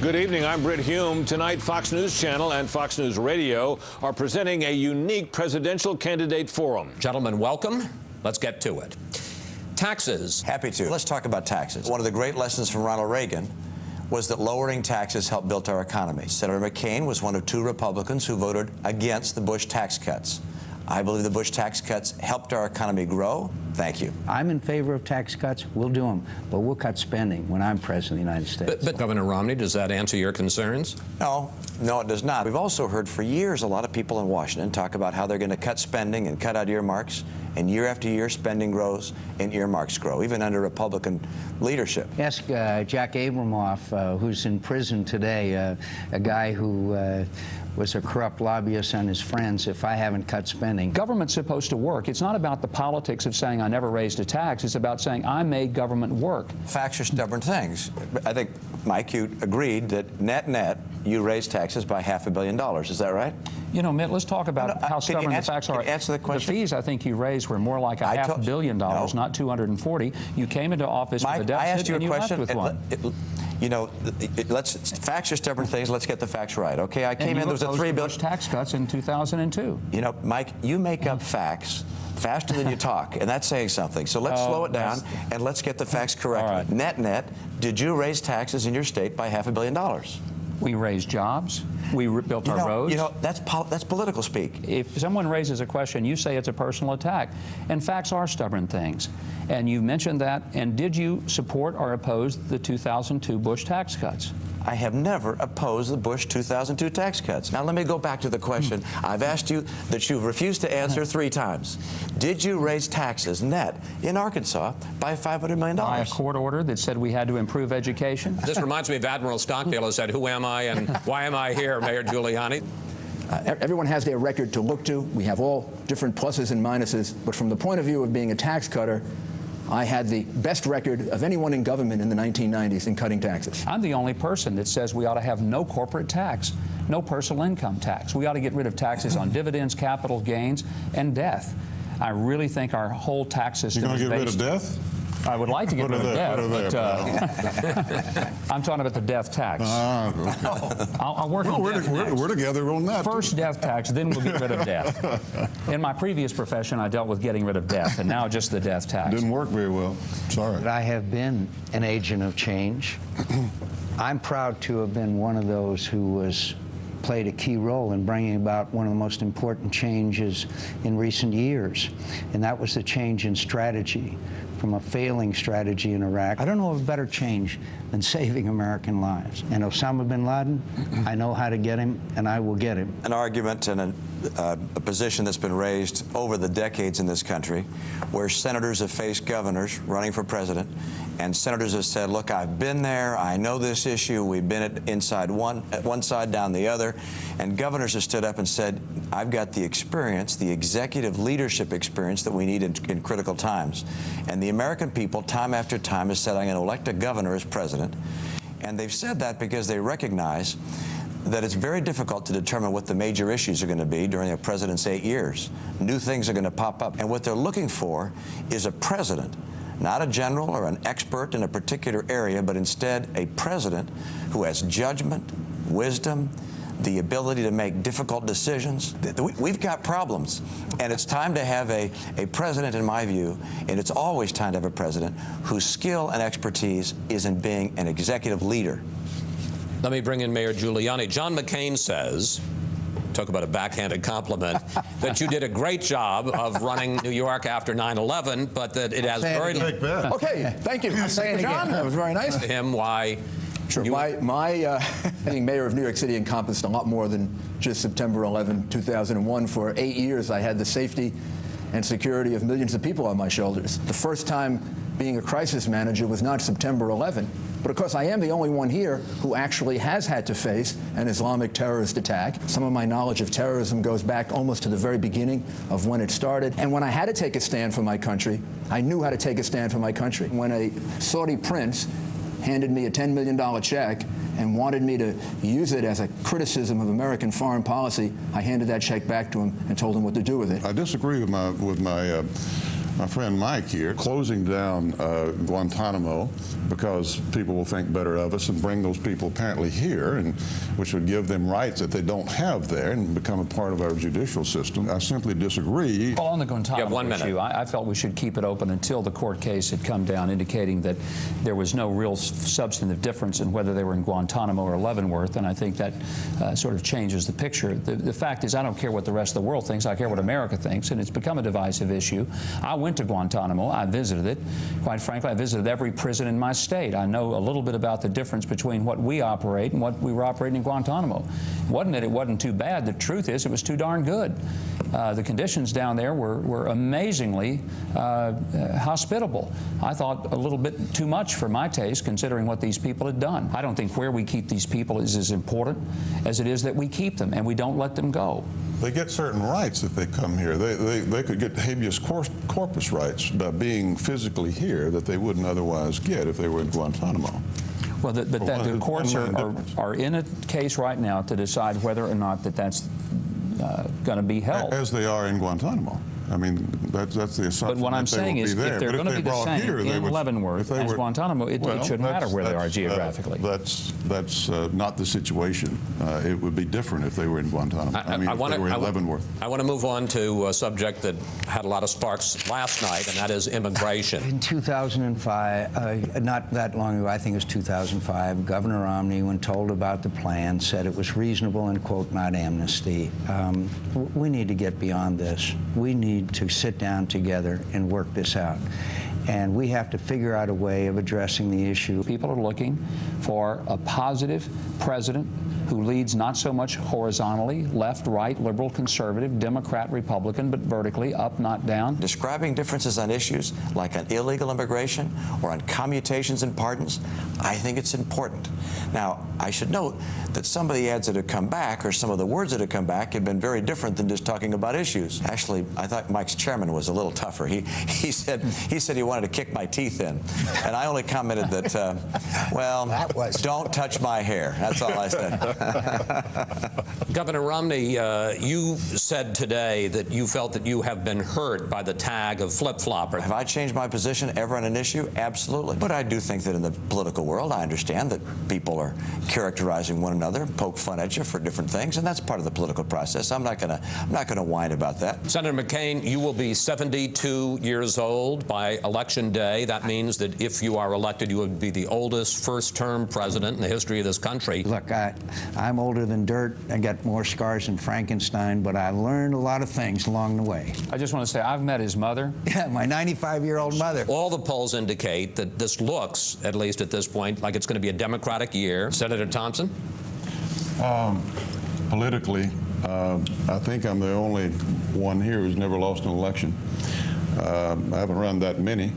Good evening, I'm Britt Hume. Tonight, Fox News Channel and Fox News Radio are presenting a unique presidential candidate forum. Gentlemen, welcome. Let's get to it. Taxes. Happy to. Let's talk about taxes. One of the great lessons from Ronald Reagan was that lowering taxes helped build our economy. Senator McCain was one of 2 Republicans who voted against the Bush tax cuts. I believe the Bush tax cuts helped our economy grow. Thank you. I'm in favor of tax cuts. We'll do them, but we'll cut spending when I'm president of the United States. But Governor Romney, does that answer your concerns? No, it does not. We've also heard for years a lot of people in Washington talk about how they're going to cut spending and cut out earmarks, and year after year spending grows and earmarks grow, even under Republican leadership. Ask Jack Abramoff, who's in prison today, a guy who was a corrupt lobbyist and his friends, if I haven't cut spending. Government's supposed to work. It's not about the politics of saying I never raised a tax. It's about saying I made government work. Facts are stubborn things. I think, Mike, you agreed that net, you raised taxes by $500 million. Is that right? You know, Mitt, let's talk about how stubborn the facts are. Answer the question. The fees I think you raised were more like $500 million, not 240. You came into office with a deficit, I asked you a question. Left with one. You know, facts are stubborn things. Let's get the facts right, okay? I came in, there was a $3 billion Bush tax cuts in 2002. You know, Mike, you make up facts faster than you talk, and that's saying something. So let's slow it down and let's get the facts correctly. Right. Net, did you raise taxes in your state by $500 million? We raised jobs. We built our roads. You know, that's political speak. If someone raises a question, you say it's a personal attack. And facts are stubborn things. And you mentioned that. And did you support or oppose the 2002 Bush tax cuts? I have never opposed the Bush 2002 tax cuts. Now, let me go back to the question I've asked you that you've refused to answer 3 times. Did you raise taxes net in Arkansas by $500 million? By a court order that said we had to improve education? This reminds me of Admiral Stockdale who said, "Who am I and why am I here, Mayor Giuliani?" Everyone has their record to look to. We have all different pluses and minuses. But from the point of view of being a tax cutter, I had the best record of anyone in government in the 1990s in cutting taxes. I'm the only person that says we ought to have no corporate tax, no personal income tax. We ought to get rid of taxes on dividends, capital gains, and death. I really think our whole tax system is based... You're going to get rid of death? I would like to get rid of death, but I'm talking about the death tax. Okay. I'll work on death next. We're together on that. First death tax, then we'll get rid of death. In my previous profession, I dealt with getting rid of death, and now just the death tax. Didn't work very well. Sorry. But I have been an agent of change. I'm proud to have been one of those who played a key role in bringing about one of the most important changes in recent years, and that was the change in strategy from a failing strategy in Iraq. I don't know of a better change than saving American lives. And Osama bin Laden, I know how to get him, and I will get him. An argument and a position that's been raised over the decades in this country, where senators have faced governors running for president, and senators have said, look, I've been there, I know this issue, we've been at one side, down the other, and governors have stood up and said, I've got the experience, the executive leadership experience that we need in critical times. And the American people, time after time, has said, I'm going to elect a governor as president. And they've said that because they recognize that it's very difficult to determine what the major issues are going to be during a president's 8 years. New things are going to pop up. And what they're looking for is a president, not a general or an expert in a particular area, but instead a president who has judgment, wisdom, the ability to make difficult decisions. We've got problems, and it's time to have a president, in my view, and it's always time to have a president whose skill and expertise is in being an executive leader. Let me bring in Mayor Giuliani. John McCain says, talk about a backhanded compliment, that you did a great job of running New York after 9/11, but that it has very little... Okay, thank you. John, that was very nice. To him, why... Sure. Being mayor of New York City encompassed a lot more than just September 11, 2001. For 8 years, I had the safety and security of millions of people on my shoulders. The first time being a crisis manager was not September 11. But of course, I am the only one here who actually has had to face an Islamic terrorist attack. Some of my knowledge of terrorism goes back almost to the very beginning of when it started. And when I had to take a stand for my country, I knew how to take a stand for my country. When a Saudi prince handed me a $10 million check and wanted me to use it as a criticism of American foreign policy, I handed that check back to him and told him what to do with it. I disagree with my my friend Mike here, closing down Guantanamo because people will think better of us and bring those people apparently here, and which would give them rights that they don't have there and become a part of our judicial system. I simply disagree. Well, on the Guantanamo issue, I felt we should keep it open until the court case had come down, indicating that there was no real substantive difference in whether they were in Guantanamo or Leavenworth, and I think that sort of changes the picture. The fact is, I don't care what the rest of the world thinks. I care what America thinks, and it's become a divisive issue. I went to Guantanamo. I visited it. Quite frankly, I visited every prison in my state. I know a little bit about the difference between what we operate and what we were operating in Guantanamo. Wasn't that it wasn't too bad. The truth is it was too darn good. The conditions down there were amazingly hospitable. I thought a little bit too much for my taste, considering what these people had done. I don't think where we keep these people is as important as it is that we keep them and we don't let them go. They get certain rights if they come here. They could get habeas corpus rights by being physically here that they wouldn't otherwise get if they were in Guantanamo. Well, the courts are in a case right now to decide whether or not that's going to be held. As they are in Guantanamo. I mean, that's the assumption. But what I'm saying is, if they're going to be the same in Leavenworth as Guantanamo, it shouldn't matter where they are geographically. That's not the situation. It would be different if they were in Guantanamo. I mean, if they were in Leavenworth. I want to move on to a subject that had a lot of sparks last night, and that is immigration. In 2005, not that long ago, I think it was 2005, Governor Romney, when told about the plan, said it was reasonable and, quote, not amnesty. We need to get beyond this. We need to sit down together and work this out. And we have to figure out a way of addressing the issue. People are looking for a positive president who leads not so much horizontally, left, right, liberal, conservative, Democrat, Republican, but vertically, up, not down. Describing differences on issues like on illegal immigration or on commutations and pardons, I think it's important. Now, I should note that some of the ads that have come back, or some of the words that have come back, have been very different than just talking about issues. Actually, I thought Mike's chairman was a little tougher. He said he wanted to kick my teeth in, and I only commented that, well, don't touch my hair. That's all I said. Governor Romney, you said today that you felt that you have been hurt by the tag of flip-flopper. Have I changed my position ever on an issue? Absolutely. But I do think that in the political world, I understand that people are characterizing one another, poke fun at you for different things, and that's part of the political process. I'm not gonna whine about that. Senator McCain, you will be 72 years old by Election Day. That means that if you are elected, you would be the oldest first-term president in the history of this country. Look, I'm older than dirt. I got more scars than Frankenstein, but I learned a lot of things along the way. I just want to say I've met his mother. Yeah, my 95-year-old mother. All the polls indicate that this looks, at least at this point, like it's going to be a Democratic year. Senator Thompson? Politically, I think I'm the only one here who's never lost an election. I haven't run that many.